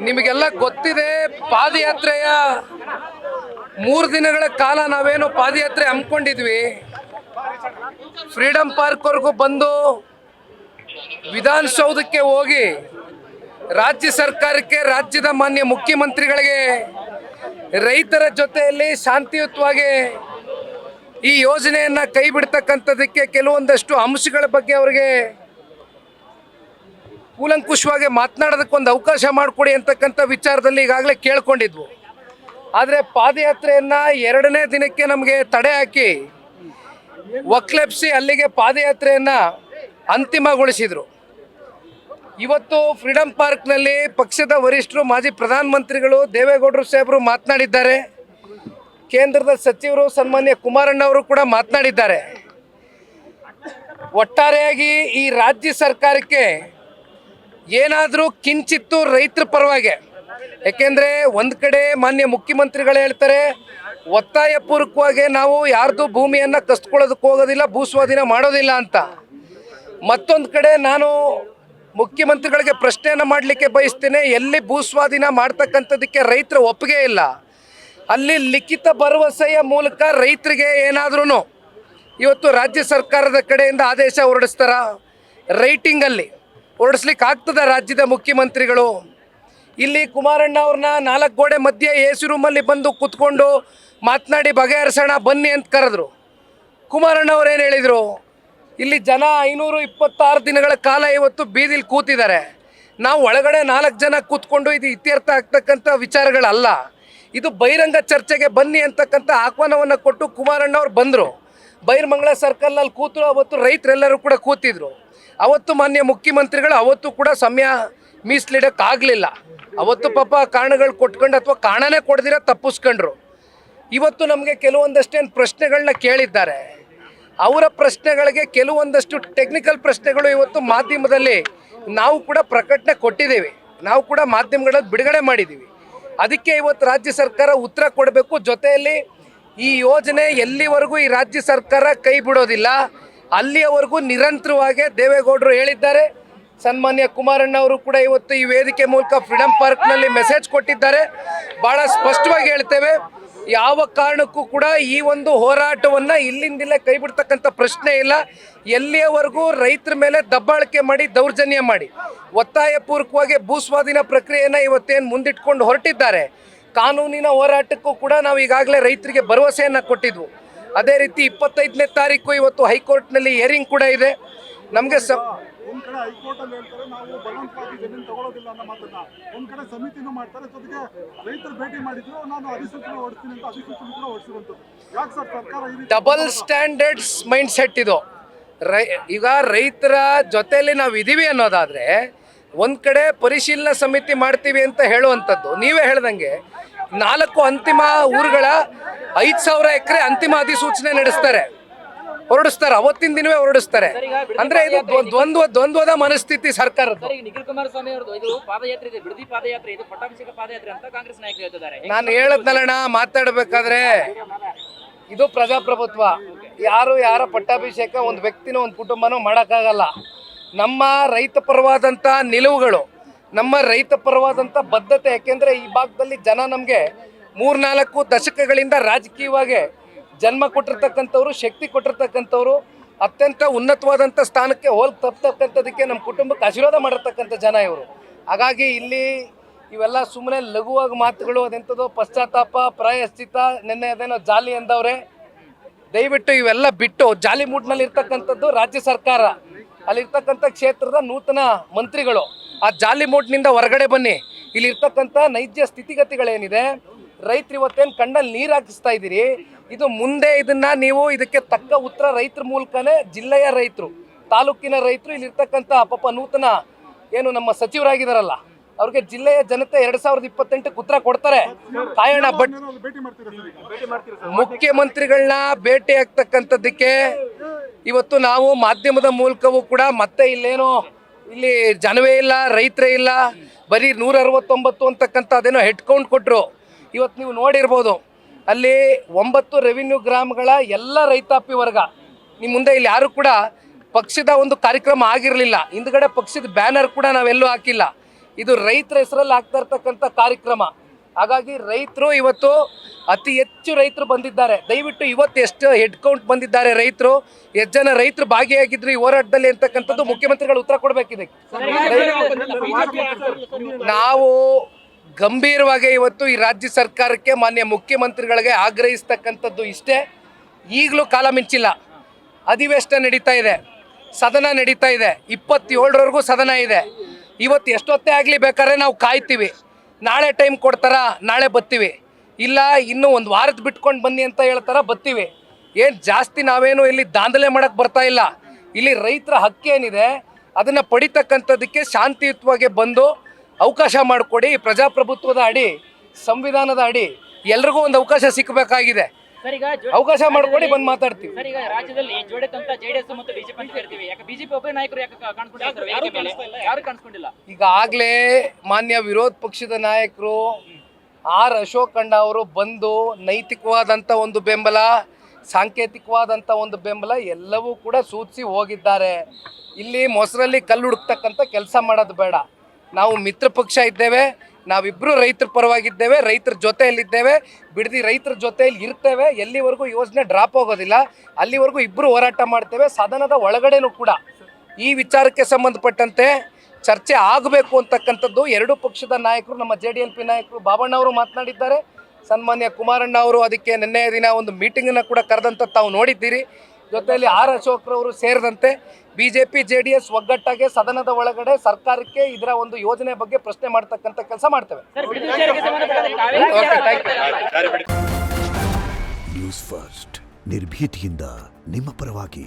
ನಿಮಗೆಲ್ಲ ಗೊತ್ತಿದೆ, ಪಾದಯಾತ್ರೆಯ 3 ದಿನಗಳ ಕಾಲ ನಾವೇನು ಪಾದಯಾತ್ರೆ ಹಮ್ಮಿಕೊಂಡಿದ್ವಿ. ಫ್ರೀಡಂ ಪಾರ್ಕ್ವರೆಗೂ ಬಂದು ವಿಧಾನಸೌಧಕ್ಕೆ ಹೋಗಿ ರಾಜ್ಯ ಸರ್ಕಾರಕ್ಕೆ, ರಾಜ್ಯದ ಮಾನ್ಯ ಮುಖ್ಯಮಂತ್ರಿಗಳಿಗೆ ರೈತರ ಜೊತೆಯಲ್ಲಿ ಶಾಂತಿಯುತವಾಗಿ ಈ ಯೋಜನೆಯನ್ನು ಕೈ ಬಿಡ್ತಕ್ಕಂಥದ್ದಕ್ಕೆ ಕೆಲವೊಂದಷ್ಟು ಅಂಶಗಳ ಬಗ್ಗೆ ಅವರಿಗೆ ಕೂಲಂಕುಷವಾಗಿ ಮಾತನಾಡೋದಕ್ಕೊಂದು ಅವಕಾಶ ಮಾಡಿಕೊಡಿ ಅಂತಕ್ಕಂಥ ವಿಚಾರದಲ್ಲಿ ಈಗಾಗಲೇ ಕೇಳ್ಕೊಂಡಿದ್ವು. ಆದರೆ ಪಾದಯಾತ್ರೆಯನ್ನು 2ನೇ ದಿನಕ್ಕೆ ನಮಗೆ ತಡೆ ಹಾಕಿ ಒಕ್ಲೆಪ್ಸಿ ಅಲ್ಲಿಗೆ ಪಾದಯಾತ್ರೆಯನ್ನು ಅಂತಿಮಗೊಳಿಸಿದರು. ಇವತ್ತು ಫ್ರೀಡಂ ಪಾರ್ಕ್ನಲ್ಲಿ ಪಕ್ಷದ ವರಿಷ್ಠರು, ಮಾಜಿ ಪ್ರಧಾನಮಂತ್ರಿಗಳು ದೇವೇಗೌಡರು ಸಾಹೇಬರು ಮಾತನಾಡಿದ್ದಾರೆ. ಕೇಂದ್ರದ ಸಚಿವರು ಸನ್ಮಾನ್ಯ ಕುಮಾರಣ್ಣವರು ಕೂಡ ಮಾತನಾಡಿದ್ದಾರೆ. ಒಟ್ಟಾರೆಯಾಗಿ ಈ ರಾಜ್ಯ ಸರ್ಕಾರಕ್ಕೆ ಏನಾದರೂ ಕಿಂಚಿತ್ತು ರೈತರ ಪರವಾಗಿ, ಯಾಕೆಂದರೆ ಒಂದು ಕಡೆ ಮಾನ್ಯ ಮುಖ್ಯಮಂತ್ರಿಗಳು ಹೇಳ್ತಾರೆ ಒತ್ತಾಯಪೂರ್ವಕವಾಗಿ ನಾವು ಯಾರ್ದು ಭೂಮಿಯನ್ನು ಕಸ್ಕೊಳ್ಳೋದಕ್ಕೆ ಹೋಗೋದಿಲ್ಲ, ಭೂಸ್ವಾಧೀನ ಮಾಡೋದಿಲ್ಲ ಅಂತ. ಮತ್ತೊಂದು ಕಡೆ ನಾನು ಮುಖ್ಯಮಂತ್ರಿಗಳಿಗೆ ಪ್ರಶ್ನೆಯನ್ನು ಮಾಡಲಿಕ್ಕೆ ಬಯಸ್ತೇನೆ, ಎಲ್ಲಿ ಭೂಸ್ವಾಧೀನ ಮಾಡ್ತಕ್ಕಂಥದ್ದಕ್ಕೆ ರೈತರ ಒಪ್ಪಿಗೆ ಇಲ್ಲ, ಅಲ್ಲಿ ಲಿಖಿತ ಭರವಸೆಯ ಮೂಲಕ ರೈತರಿಗೆ ಏನಾದ್ರೂ ಇವತ್ತು ರಾಜ್ಯ ಸರ್ಕಾರದ ಕಡೆಯಿಂದ ಆದೇಶ ಹೊರಡಿಸ್ತಾರ, ರೈಟಿಂಗಲ್ಲಿ ಹೊರಡಿಸ್ಲಿಕ್ಕೆ ಆಗ್ತದ ರಾಜ್ಯದ ಮುಖ್ಯಮಂತ್ರಿಗಳು? ಇಲ್ಲಿ ಕುಮಾರಣ್ಣ ಅವ್ರನ್ನ 4 ಗೋಡೆ ಮಧ್ಯೆ AC ರೂಮಲ್ಲಿ ಬಂದು ಕೂತ್ಕೊಂಡು ಮಾತನಾಡಿ ಬಗೆಹರಿಸೋಣ ಬನ್ನಿ ಅಂತ ಕರೆದ್ರು. ಕುಮಾರಣ್ಣ ಅವ್ರು ಏನು ಹೇಳಿದರು? ಇಲ್ಲಿ ಜನ 526 ದಿನಗಳ ಕಾಲ ಇವತ್ತು ಬೀದಿಲಿ ಕೂತಿದ್ದಾರೆ, ನಾವು ಒಳಗಡೆ 4 ಜನ ಕೂತ್ಕೊಂಡು ಇದು ಇತ್ಯರ್ಥ ಆಗ್ತಕ್ಕಂಥ ವಿಚಾರಗಳಲ್ಲ, ಇದು ಬಹಿರಂಗ ಚರ್ಚೆಗೆ ಬನ್ನಿ ಅಂತಕ್ಕಂಥ ಆಹ್ವಾನವನ್ನು ಕೊಟ್ಟು ಕುಮಾರಣ್ಣವ್ರು ಬಂದರು. ಬೈರಮಂಗಲ ಸರ್ಕಲ್ನಲ್ಲಿ ಕೂತರು. ಅವತ್ತು ರೈತರೆಲ್ಲರೂ ಕೂಡ ಕೂತಿದ್ರು. ಅವತ್ತು ಮಾನ್ಯ ಮುಖ್ಯಮಂತ್ರಿಗಳು ಅವತ್ತು ಕೂಡ ಸಮಯ ಮೀಸಲಿಡೋಕ್ಕಾಗಲಿಲ್ಲ. ಅವತ್ತು ಪಾಪ ಕಾರಣಗಳು ಕೊಟ್ಕೊಂಡು ಅಥವಾ ಕಾರಣನೇ ಕೊಡ್ದಿರ ತಪ್ಪಿಸ್ಕೊಂಡ್ರು. ಇವತ್ತು ನಮಗೆ ಕೆಲವೊಂದಷ್ಟೇನು ಪ್ರಶ್ನೆಗಳನ್ನ ಕೇಳಿದ್ದಾರೆ. ಅವರ ಪ್ರಶ್ನೆಗಳಿಗೆ ಕೆಲವೊಂದಷ್ಟು ಟೆಕ್ನಿಕಲ್ ಪ್ರಶ್ನೆಗಳು ಇವತ್ತು ಮಾಧ್ಯಮದಲ್ಲಿ ನಾವು ಕೂಡ ಪ್ರಕಟಣೆ ಕೊಟ್ಟಿದ್ದೇವೆ, ನಾವು ಕೂಡ ಮಾಧ್ಯಮಗಳಲ್ಲಿ ಬಿಡುಗಡೆ ಮಾಡಿದ್ದೀವಿ. ಅದಕ್ಕೆ ಇವತ್ತು ರಾಜ್ಯ ಸರ್ಕಾರ ಉತ್ತರ ಕೊಡಬೇಕು. ಜೊತೆಯಲ್ಲಿ ಈ ಯೋಜನೆ ಎಲ್ಲಿವರೆಗೂ ಈ ರಾಜ್ಯ ಸರ್ಕಾರ ಕೈ ಬಿಡೋದಿಲ್ಲ ಅಲ್ಲಿಯವರೆಗೂ ನಿರಂತರವಾಗಿ ದೇವೇಗೌಡರು ಹೇಳಿದ್ದಾರೆ. ಸನ್ಮಾನ್ಯ ಕುಮಾರಣ್ಣ ಅವರು ಕೂಡ ಇವತ್ತು ಈ ವೇದಿಕೆ ಮೂಲಕ ಫ್ರೀಡಂ ಪಾರ್ಕ್ನಲ್ಲಿ ಮೆಸೇಜ್ ಕೊಟ್ಟಿದ್ದಾರೆ. ಭಾಳ ಸ್ಪಷ್ಟವಾಗಿ ಹೇಳ್ತೇವೆ, ಯಾವ ಕಾರಣಕ್ಕೂ ಕೂಡ ಈ ಒಂದು ಹೋರಾಟವನ್ನು ಇಲ್ಲಿಂದಲೇ ಕೈ ಬಿಡ್ತಕ್ಕಂಥ ಪ್ರಶ್ನೆ ಇಲ್ಲ. ಎಲ್ಲಿಯವರೆಗೂ ರೈತರ ಮೇಲೆ ದಬ್ಬಾಳಿಕೆ ಮಾಡಿ, ದೌರ್ಜನ್ಯ ಮಾಡಿ, ಒತ್ತಾಯಪೂರ್ವಕವಾಗಿ ಭೂಸ್ವಾಧೀನ ಪ್ರಕ್ರಿಯೆಯನ್ನು ಇವತ್ತೇನು ಮುಂದಿಟ್ಕೊಂಡು ಹೊರಟಿದ್ದಾರೆ, ಕಾನೂನಿನ ಹೋರಾಟಕ್ಕೂ ಕೂಡ ನಾವು ಈಗಾಗಲೇ ರೈತರಿಗೆ ಭರವಸೆಯನ್ನು ಕೊಟ್ಟಿದ್ವು. ಅದೇ ರೀತಿ 25ನೇ ತಾರೀಕು ಇವತ್ತು ಹೈಕೋರ್ಟ್ನಲ್ಲಿ ಹಿಯರಿಂಗ್ ಕೂಡ ಇದೆ. ನಮಗೆ ಒಂದ್ ಕಡೆ ಹೈಕೋರ್ಟ್ ಅಲ್ಲಿ ಹೇಳ್ತಾರೆ ನಾವು ಬಲವಂತವಾಗಿ ಜಮೀನು ತಗೊಳ್ಳೋದಿಲ್ಲ ಅನ್ನೋ ಮಾತನ್ನ, ಒಂದ್ ಕಡೆ ಸಮಿತಿನೂ ಮಾಡ್ತಾರೆ, ಜೊತೆಗೆ ರೈತರು ಭೇಟಿ ಮಾಡಿದ್ರು, ನಾನು ಅಧಿಸೂಚನೆ ಹೊರಡ್ತೀನಿ ಅಂತ ಅಧಿಸೂಚನೆ ಕೂಡ ಹೊರಡಿಸಿರುವಂಥದ್ದು. ಯಾಕೆ ಸರ್ ಸರ್ಕಾರ ಈ ಡಬಲ್ ಸ್ಟ್ಯಾಂಡರ್ಡ್ಸ್ ಮೈಂಡ್ ಸೆಟ್ ಇದು? ಈಗ ರೈತರ ಜೊತೆಯಲ್ಲಿ ನಾವು ಇದೀವಿ ಅನ್ನೋದಾದರೆ ಒಂದು ಕಡೆ ಪರಿಶೀಲನಾ ಸಮಿತಿ ಮಾಡ್ತೀವಿ ಅಂತ ಹೇಳುವಂಥದ್ದು, ನೀವೇ ಹೇಳ್ದಂಗೆ 4 ಅಂತಿಮ ಊರುಗಳ 5,000 ಎಕರೆ ಅಂತಿಮ ಅಧಿಸೂಚನೆ ಹೊರಡಿಸ್ತಾರೆ, ಅವತ್ತಿನ ದಿನವೇ ಹೊರಡಿಸ್ತಾರೆ. ಅಂದ್ರೆ ಇದು ದ್ವಂದ್ವದ ಮನಸ್ಥಿತಿ ಸರ್ಕಾರದ. ನಾನು ಹೇಳದ್ನಲ್ಲಣ್ಣ, ಮಾತಾಡಬೇಕಾದ್ರೆ ಇದು ಪ್ರಜಾಪ್ರಭುತ್ವ. ಯಾರ ಪಟ್ಟಾಭಿಷೇಕ ಒಂದು ವ್ಯಕ್ತಿನೋ ಒಂದು ಕುಟುಂಬನೋ ಮಾಡೋಕ್ಕಾಗಲ್ಲ. ನಮ್ಮ ರೈತ ಪರವಾದಂಥ ನಿಲುವುಗಳು, ನಮ್ಮ ರೈತ ಪರವಾದಂಥ ಬದ್ಧತೆ, ಯಾಕೆಂದರೆ ಈ ಭಾಗದಲ್ಲಿ ಜನ ನಮಗೆ 3-4 ದಶಕಗಳಿಂದ ರಾಜಕೀಯವಾಗಿ ಜನ್ಮ ಕೊಟ್ಟಿರ್ತಕ್ಕಂಥವ್ರು, ಶಕ್ತಿ ಕೊಟ್ಟಿರ್ತಕ್ಕಂಥವ್ರು, ಅತ್ಯಂತ ಉನ್ನತವಾದಂಥ ಸ್ಥಾನಕ್ಕೆ ಹೋಗಿ ತಪ್ಪತಕ್ಕಂಥದಕ್ಕೆ ನಮ್ಮ ಕುಟುಂಬಕ್ಕೆ ಆಶೀರ್ವಾದ ಮಾಡಿರ್ತಕ್ಕಂಥ ಜನ ಇವರು. ಹಾಗಾಗಿ ಇಲ್ಲಿ ಇವೆಲ್ಲ ಸುಮ್ಮನೆ ಲಘುವಾಗಿ ಮಾತುಗಳು, ಅದೆಂಥದ್ದು ಪಶ್ಚಾತ್ತಾಪ, ಪ್ರಾಯಶ್ಚಿತ್ತ, ನಿನ್ನೆ ಅದೇನೋ ಜಾಲಿ ಅಂದವ್ರೆ, ದಯವಿಟ್ಟು ಇವೆಲ್ಲ ಬಿಟ್ಟು ಜಾಲಿ ಮೂಡ್ನಲ್ಲಿ ಇರ್ತಕ್ಕಂಥದ್ದು ರಾಜ್ಯ ಸರ್ಕಾರ, ಅಲ್ಲಿರ್ತಕ್ಕಂಥ ಕ್ಷೇತ್ರದ ನೂತನ ಮಂತ್ರಿಗಳು ಆ ಜಾಲಿ ಮೂಡ್ನಿಂದ ಹೊರಗಡೆ ಬನ್ನಿ. ಇಲ್ಲಿರ್ತಕ್ಕಂಥ ನೈಜ ಸ್ಥಿತಿಗತಿಗಳೇನಿದೆ, ರೈತರು ಇವತ್ತೇನು ಕಣ್ಣಲ್ಲಿ ನೀರು ಹಾಕಿಸ್ತಾ ಇದ್ದೀರಿ, ಇದು ಮುಂದೆ ಇದನ್ನು ನೀವು ಇದಕ್ಕೆ ತಕ್ಕ ಉತ್ತರ ರೈತರ ಮೂಲಕನೇ, ಜಿಲ್ಲೆಯ ರೈತರು, ತಾಲೂಕಿನ ರೈತರು, ಇಲ್ಲಿರ್ತಕ್ಕಂಥ ಪಾಪ ನೂತನ ಏನು ನಮ್ಮ ಸಚಿವರಾಗಿದ್ದಾರಲ್ಲ ಅವ್ರಿಗೆ ಜಿಲ್ಲೆಯ ಜನತೆ 2028ಕ್ಕೆ ಉತ್ತರ ಕೊಡ್ತಾರೆ, ಕಾಯೋಣ. ಬಟ್ ಮುಖ್ಯಮಂತ್ರಿಗಳನ್ನ ಭೇಟಿ ಆಗ್ತಕ್ಕಂಥದ್ದಕ್ಕೆ ಇವತ್ತು ನಾವು ಮಾಧ್ಯಮದ ಮೂಲಕವೂ ಕೂಡ ಮತ್ತೆ ಇಲ್ಲಿ ಜನವೇ ಇಲ್ಲ, ರೈತರೇ ಇಲ್ಲ, ಬರೀ 169 ಅಂತಕ್ಕಂಥ ಅದೇನೋ ಹೆಡ್ ಕೌಂಟ್ ಕೊಟ್ಟರು. ಇವತ್ತು ನೀವು ನೋಡಿರ್ಬೋದು ಅಲ್ಲಿ 9 ರೆವಿನ್ಯೂ ಗ್ರಾಮಗಳ ಎಲ್ಲ ರೈತಾಪಿ ವರ್ಗ ನಿಮ್ಮ ಮುಂದೆ ಇಲ್ಲಿ ಯಾರು ಕೂಡ ಪಕ್ಷದ ಒಂದು ಕಾರ್ಯಕ್ರಮ ಆಗಿರಲಿಲ್ಲ. ಹಿಂದ್ಗಡೆ ಪಕ್ಷದ ಬ್ಯಾನರ್ ಕೂಡ ನಾವೆಲ್ಲೂ ಹಾಕಿಲ್ಲ. ಇದು ರೈತರ ಹೆಸರಲ್ಲಿ ಆಗ್ತಾ ಇರ್ತಕ್ಕಂಥ ಕಾರ್ಯಕ್ರಮ. ಹಾಗಾಗಿ ರೈತರು ಇವತ್ತು ಅತಿ ಹೆಚ್ಚು ರೈತರು ಬಂದಿದ್ದಾರೆ. ದಯವಿಟ್ಟು ಇವತ್ತು ಎಷ್ಟು ಹೆಡ್ ಕೌಂಟ್ ಬಂದಿದ್ದಾರೆ ರೈತರು, ಎಷ್ಟು ಜನ ರೈತರು ಭಾಗಿಯಾಗಿದ್ರು ಈ ಹೋರಾಟದಲ್ಲಿ ಅಂತಕ್ಕಂಥದ್ದು ಮುಖ್ಯಮಂತ್ರಿಗಳು ಉತ್ತರ ಕೊಡಬೇಕಿದೆ. ನಾವು ಗಂಭೀರವಾಗಿ ಇವತ್ತು ಈ ರಾಜ್ಯ ಸರ್ಕಾರಕ್ಕೆ ಮಾನ್ಯ ಮುಖ್ಯಮಂತ್ರಿಗಳಿಗೆ ಆಗ್ರಹಿಸ್ತಕ್ಕಂಥದ್ದು ಇಷ್ಟೇ. ಈಗಲೂ ಕಾಲ ಮಿಂಚಿಲ್ಲ. ಅಧಿವೇಶನ ನಡೀತಾ ಇದೆ, ಸದನ ನಡೀತಾ ಇದೆ, 27ರವರೆಗೂ ಸದನ ಇದೆ. ಇವತ್ತು ಎಷ್ಟೊತ್ತೇ ಆಗಲಿ ಬೇಕಾದ್ರೆ ನಾವು ಕಾಯ್ತೀವಿ. ನಾಳೆ ಟೈಮ್ ಕೊಡ್ತಾರಾ, ನಾಳೆ ಬತ್ತೀವಿ. ಇಲ್ಲ ಇನ್ನೂ ಒಂದು ವಾರದ ಬಿಟ್ಕೊಂಡು ಬನ್ನಿ ಅಂತ ಹೇಳ್ತಾರ, ಬತ್ತೀವಿ. ಏನು ಜಾಸ್ತಿ ನಾವೇನು ಇಲ್ಲಿ ದಾಂಧಲೆ ಮಾಡೋಕ್ಕೆ ಬರ್ತಾ ಇಲ್ಲ. ಇಲ್ಲಿ ರೈತರ ಹಕ್ಕೇನಿದೆ ಅದನ್ನು ಪಡಿತಕ್ಕಂಥದ್ದಕ್ಕೆ ಶಾಂತಿಯುತವಾಗಿ ಬಂದು ಅವಕಾಶ ಮಾಡಿಕೊಡಿ. ಪ್ರಜಾಪ್ರಭುತ್ವದ ಅಡಿ, ಸಂವಿಧಾನದ ಅಡಿ ಎಲ್ರಿಗೂ ಒಂದು ಅವಕಾಶ ಸಿಕ್ಕಬೇಕಾಗಿದೆ. ಅವಕಾಶ ಮಾಡಿಕೊಡಿ, ಬಂದು ಮಾತಾಡ್ತೀವಿ. ಸರ್, ಈಗ ರಾಜ್ಯದಲ್ಲಿ ಜೋಡೆತಂತ ಜೆಡಿಎಸ್ ಮತ್ತು ಬಿಜೆಪಿ ಅಂತ ಹೇಳ್ತೀವಿ. ಯಾಕೆ ಬಿಜೆಪಿ ಒಬ್ಬ ನಾಯಕರು ಯಾಕೆ ಕಾಣಿಸ್ಕೊಂಡಿಲ್ಲ? ಯಾರು ಕಾಣಿಸ್ಕೊಂಡಿಲ್ಲ? ಈಗಾಗಲೇ ಮಾನ್ಯ ವಿರೋಧ ಪಕ್ಷದ ನಾಯಕರು ಆರ್ ಅಶೋಕ್ ಅಣ್ಣ ಅವರು ಬಂದು ನೈತಿಕವಾದಂಥ ಒಂದು ಬೆಂಬಲ, ಸಾಂಕೇತಿಕವಾದಂಥ ಒಂದು ಬೆಂಬಲ ಎಲ್ಲವೂ ಕೂಡ ಸೂಚಿಸಿ ಹೋಗಿದ್ದಾರೆ. ಇಲ್ಲಿ ಮೊಸರಲ್ಲಿ ಕಲ್ಲು ಹುಡುಕ್ತಕ್ಕಂಥ ಕೆಲಸ ಮಾಡೋದು ಬೇಡ. ನಾವು ಮಿತ್ರ ಪಕ್ಷ ಇದ್ದೇವೆ, ನಾವಿಬ್ಬರು ರೈತರ ಪರವಾಗಿದ್ದೇವೆ, ರೈತರ ಜೊತೆಯಲ್ಲಿದ್ದೇವೆ, ಬಿಡದಿ ರೈತರ ಜೊತೆಯಲ್ಲಿ ಇರ್ತೇವೆ. ಎಲ್ಲಿವರೆಗೂ ಯೋಜನೆ ಡ್ರಾಪ್ ಹೋಗೋದಿಲ್ಲ ಅಲ್ಲಿವರೆಗೂ ಇಬ್ಬರು ಹೋರಾಟ ಮಾಡ್ತೇವೆ. ಸದನದ ಒಳಗಡೆನೂ ಕೂಡ ಈ ವಿಚಾರಕ್ಕೆ ಸಂಬಂಧಪಟ್ಟಂತೆ ಚರ್ಚೆ ಆಗಬೇಕು ಅಂತಕ್ಕಂಥದ್ದು ಎರಡೂ ಪಕ್ಷದ ನಾಯಕರು, ನಮ್ಮ JDLP ನಾಯಕರು ಬಾಬಣ್ಣ ಅವರು ಮಾತನಾಡಿದ್ದಾರೆ. ಸನ್ಮಾನ್ಯ ಕುಮಾರಣ್ಣ ಅವರು ಅದಕ್ಕೆ ನಿನ್ನೆಯ ದಿನ ಒಂದು ಮೀಟಿಂಗನ್ನು ಕೂಡ ಕರೆದಂಥ ತಾವು ನೋಡಿದ್ದೀರಿ. ಜೊತೆಯಲ್ಲಿ ಆರ್ ಅಶೋಕ್ರವರು ಸೇರಿದಂತೆ BJP JDS ಒಗ್ಗಟ್ಟಾಗಿ ಸದನದ ಒಳಗಡೆ ಸರ್ಕಾರಕ್ಕೆ ಇದರ ಒಂದು ಯೋಜನೆ ಬಗ್ಗೆ ಪ್ರಶ್ನೆ ಮಾಡ್ತಕ್ಕಂಥ ಕೆಲಸ ಮಾಡ್ತೇವೆ. ನ್ಯೂಸ್ ಫಸ್ಟ್ ನಿರ್ಭೀತಿಯಿಂದ ನಿಮ್ಮ ಪರವಾಗಿ.